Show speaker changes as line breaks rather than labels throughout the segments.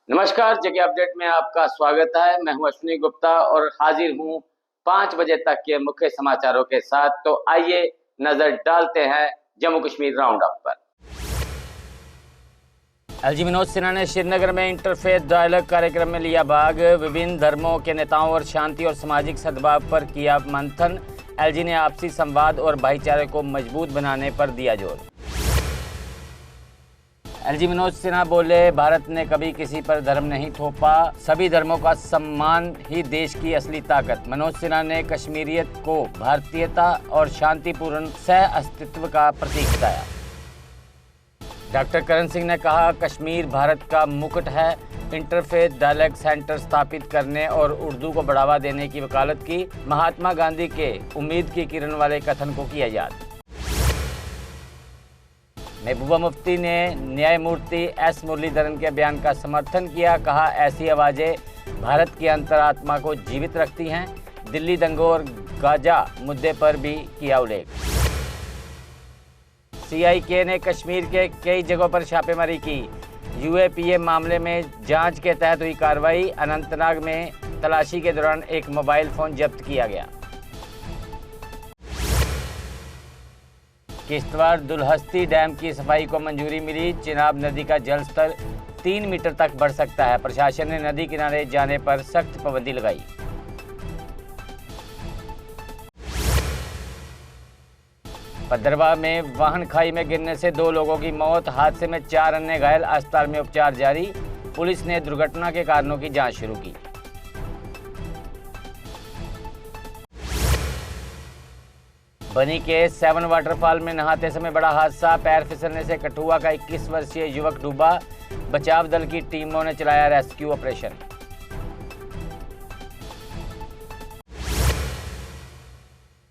नमस्कार, जगह अपडेट में आपका स्वागत है। मैं हूं अश्विनी गुप्ता और हाजिर हूं 5 बजे तक के मुख्य समाचारों के साथ। तो आइए नजर डालते हैं जम्मू कश्मीर राउंड अप पर। एलजी मनोज सिन्हा ने श्रीनगर में इंटरफेथ डायलॉग कार्यक्रम में लिया भाग। विभिन्न धर्मों के नेताओं और शांति और सामाजिक सद्भाव पर किया मंथन। एलजी ने आपसी संवाद और भाईचारे को मजबूत बनाने पर दिया जोर। एलजी मनोज सिन्हा बोले, भारत ने कभी किसी पर धर्म नहीं थोपा, सभी धर्मों का सम्मान ही देश की असली ताकत। मनोज सिन्हा ने कश्मीरियत को भारतीयता और शांतिपूर्ण सह अस्तित्व का प्रतीक बताया। डॉक्टर करण सिंह ने कहा, कश्मीर भारत का मुकुट है। इंटरफेथ डायलॉग सेंटर स्थापित करने और उर्दू को बढ़ावा देने की वकालत की। महात्मा गांधी के उम्मीद की किरण वाले कथन को किया याद। महबूबा मुफ्ती ने न्यायमूर्ति एस मुरलीधरन के बयान का समर्थन किया। कहा, ऐसी आवाज़ें भारत की अंतरात्मा को जीवित रखती हैं। दिल्ली दंगों और गाजा मुद्दे पर भी किया उल्लेख। सीआईके ने कश्मीर के कई जगहों पर छापेमारी की। यूएपीए मामले में जांच के तहत हुई कार्रवाई। अनंतनाग में तलाशी के दौरान एक मोबाइल फ़ोन जब्त किया गया। किश्तवाड़ दुलहस्ती डैम की सफाई को मंजूरी मिली। चिनाब नदी का जलस्तर 3 मीटर तक बढ़ सकता है। प्रशासन ने नदी किनारे जाने पर सख्त पाबंदी लगाई। भद्रवाह में वाहन खाई में गिरने से 2 लोगों की मौत। हादसे में 4 अन्य घायल। अस्पताल में उपचार जारी। पुलिस ने दुर्घटना के कारणों की जांच शुरू की। बनी के 7 वाटरफॉल में नहाते समय बड़ा हादसा। पैर फिसलने से कठुआ का 21 वर्षीय युवक डूबा। बचाव दल की टीमों ने चलाया रेस्क्यू ऑपरेशन।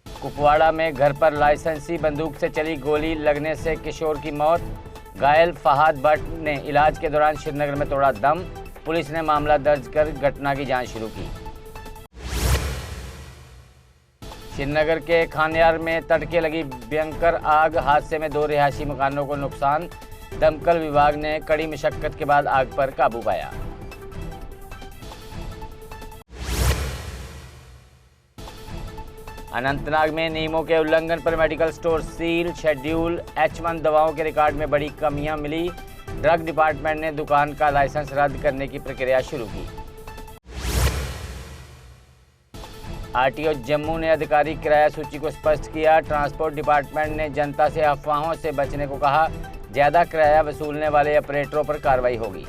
कुपवाड़ा में घर पर लाइसेंसी बंदूक से चली गोली लगने से किशोर की मौत। घायल फहाद भट्ट ने इलाज के दौरान श्रीनगर में तोड़ा दम। पुलिस ने मामला दर्ज कर घटना की जांच शुरू की। श्रीनगर के खानियार में तड़के लगी भयंकर आग। हादसे में 2 रिहायशी मकानों को नुकसान। दमकल विभाग ने कड़ी मशक्कत के बाद आग पर काबू पाया। अनंतनाग में नियमों के उल्लंघन पर medical store seal. Schedule H1 दवाओं के रिकॉर्ड में बड़ी कमियां मिली। ड्रग डिपार्टमेंट ने दुकान का लाइसेंस रद्द करने की प्रक्रिया शुरू की। आरटीओ जम्मू ने आधिकारिक किराया सूची को स्पष्ट किया। ट्रांसपोर्ट डिपार्टमेंट ने जनता से अफवाहों से बचने को कहा। ज्यादा किराया वसूलने वाले ऑपरेटरों पर कार्रवाई होगी।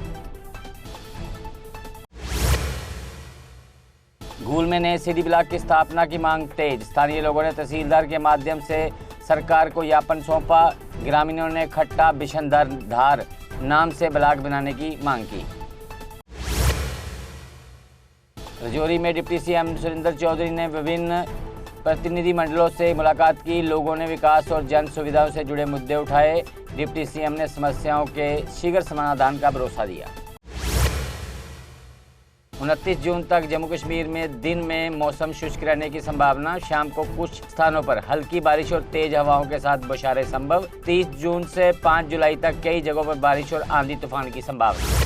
घूल में नए सिटी ब्लॉक की स्थापना की मांग तेज। स्थानीय लोगों ने तहसीलदार के माध्यम से सरकार को ज्ञापन सौंपा। ग्रामीणों ने खट्टा बिशनधार धार नाम से ब्लॉक बनाने की मांग की। रजौरी में डिप्टी सीएम सुरेंद्र चौधरी ने विभिन्न प्रतिनिधिमंडलों से मुलाकात की। लोगों ने विकास और जन सुविधाओं से जुड़े मुद्दे उठाए। डिप्टी सीएम ने समस्याओं के शीघ्र समाधान का भरोसा दिया। 29 जून तक जम्मू कश्मीर में दिन में मौसम शुष्क रहने की संभावना। शाम को कुछ स्थानों पर हल्की बारिश और तेज हवाओं के साथ बौछारें संभव। 30 जून से 5 जुलाई तक कई जगहों पर बारिश और आंधी तूफान की संभावना।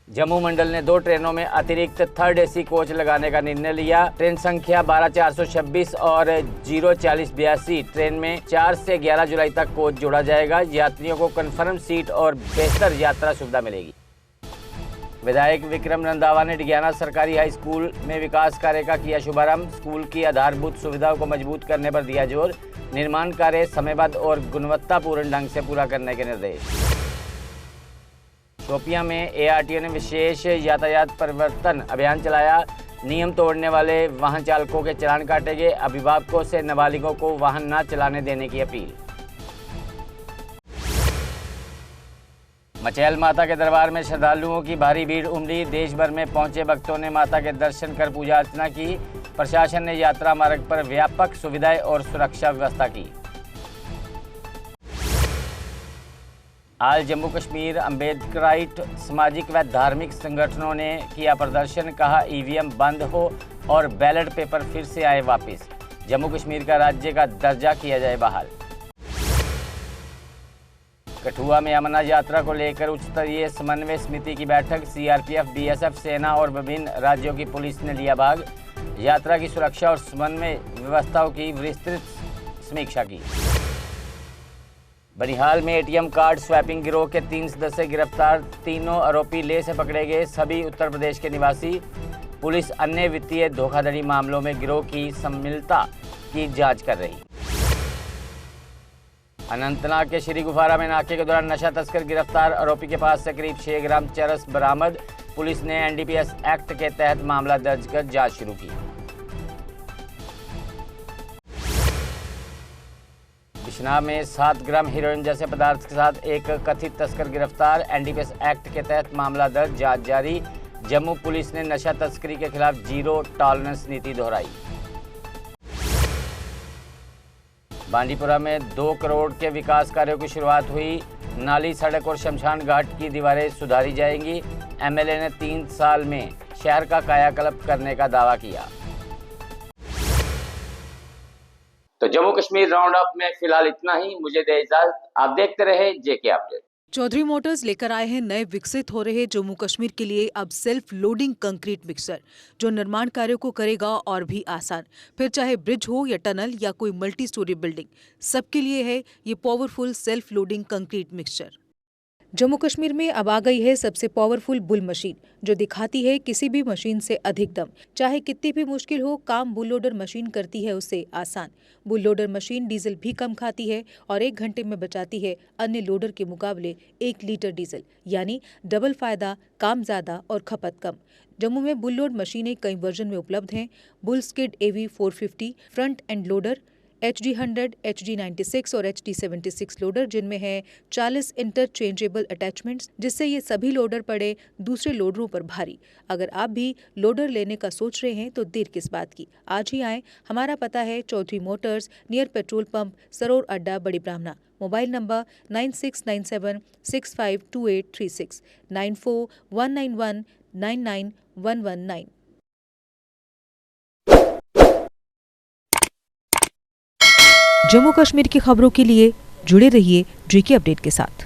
जम्मू मंडल ने 2 ट्रेनों में अतिरिक्त 3rd AC कोच लगाने का निर्णय लिया। ट्रेन संख्या 12426 और 04082 ट्रेन में 4 से 11 जुलाई तक कोच जोड़ा जाएगा। यात्रियों को कन्फर्म सीट और बेहतर यात्रा सुविधा मिलेगी। विधायक विक्रम रंधावा ने डिगियाना सरकारी हाई स्कूल में विकास कार्य का किया शुभारंभ। स्कूल की आधारभूत सुविधाओं को मजबूत करने पर दिया जोर। निर्माण कार्य समयबद्ध और गुणवत्तापूर्ण ढंग से पूरा करने के निर्देश। शोपियां में एआरटीओ ने विशेष यातायात परिवर्तन अभियान चलाया। नियम तोड़ने वाले वाहन चालकों के चालान काटे गए। अभिभावकों से नाबालिगों को वाहन न चलाने देने की अपील। मचैल माता के दरबार में श्रद्धालुओं की भारी भीड़ उमड़ी। देश भर में पहुंचे भक्तों ने माता के दर्शन कर पूजा अर्चना की। प्रशासन ने यात्रा मार्ग पर व्यापक सुविधाएं और सुरक्षा व्यवस्था की। आज जम्मू कश्मीर अम्बेडकराइट सामाजिक व धार्मिक संगठनों ने किया प्रदर्शन। कहा, ईवीएम बंद हो और बैलेट पेपर फिर से आए वापस। जम्मू कश्मीर का राज्य का दर्जा किया जाए बहाल। कठुआ में अमरनाथ यात्रा को लेकर उच्च स्तरीय समन्वय समिति की बैठक। सीआरपीएफ, बीएसएफ, सेना और विभिन्न राज्यों की पुलिस ने लिया भाग। यात्रा की सुरक्षा और समन्वय व्यवस्थाओं की विस्तृत समीक्षा की। बनिहाल में एटीएम कार्ड स्वैपिंग गिरोह के 3 सदस्य गिरफ्तार। तीनों आरोपी लेह से पकड़े गए, सभी उत्तर प्रदेश के निवासी। पुलिस अन्य वित्तीय धोखाधड़ी मामलों में गिरोह की सम्मिलितता की जांच कर रही। अनंतनाग के श्री गुफारा में नाके के दौरान नशा तस्कर गिरफ्तार। आरोपी के पास से करीब 6 ग्राम चरस बरामद। पुलिस ने एनडीपीएस एक्ट के तहत मामला दर्ज कर जांच शुरू की। बिश्नाह में 7 ग्राम हेरोइन जैसे पदार्थ के साथ एक कथित तस्कर गिरफ्तार। एनडीपीएस एक्ट के तहत मामला दर्ज, जांच जारी। जम्मू पुलिस ने नशा तस्करी के खिलाफ जीरो टॉलरेंस नीति दोहराई। बांडीपुरा में 2 करोड़ के विकास कार्यों की शुरुआत हुई। नाली, सड़क और शमशान घाट की दीवारें सुधारी जाएंगी। एमएलए ने 3 साल में शहर का कायाकल्प करने का दावा किया। तो जम्मू कश्मीर राउंड अप में फिलहाल इतना ही। मुझे दे इजाजत। आप देखते रहे जेके अपडेट।
चौधरी मोटर्स लेकर आए हैं नए विकसित हो रहे जम्मू कश्मीर के लिए अब सेल्फ लोडिंग कंक्रीट मिक्सर, जो निर्माण कार्यों को करेगा और भी आसान। फिर चाहे ब्रिज हो या टनल या कोई मल्टी स्टोरी बिल्डिंग, सबके लिए है ये powerful self loading concrete mixture. Jammu Kashmir में अब आ गई है सबसे पावरफुल बुल मशीन, जो दिखाती है किसी भी मशीन से अधिक दम। चाहे कितनी भी मुश्किल हो, काम बुल लोडर मशीन करती है उससे आसान। बुल लोडर मशीन डीजल भी कम खाती है और 1 घंटे में बचाती है अन्य लोडर के मुकाबले 1 लीटर डीजल, यानी डबल फायदा, काम ज्यादा और खपत कम। जम्मू में बुल लोड मशीनें कई वर्जन में उपलब्ध हैं। Bull skid AV 450 front end loader, HD 100, HD 96 और HD 76 लोडर, जिनमें है 40 इंटरचेंजेबल अटैचमेंट्स, जिससे ये सभी लोडर पड़े दूसरे लोडरों पर भारी। अगर आप भी लोडर लेने का सोच रहे हैं तो देर किस बात की, आज ही आएं। हमारा पता है Chaudhary motors, near petrol pump, Saror अड्डा, बड़ी ब्राह्मणा। Mobile number 9697652836, 9419199119। जम्मू कश्मीर की खबरों के लिए जुड़े रहिए जेके अपडेट के साथ।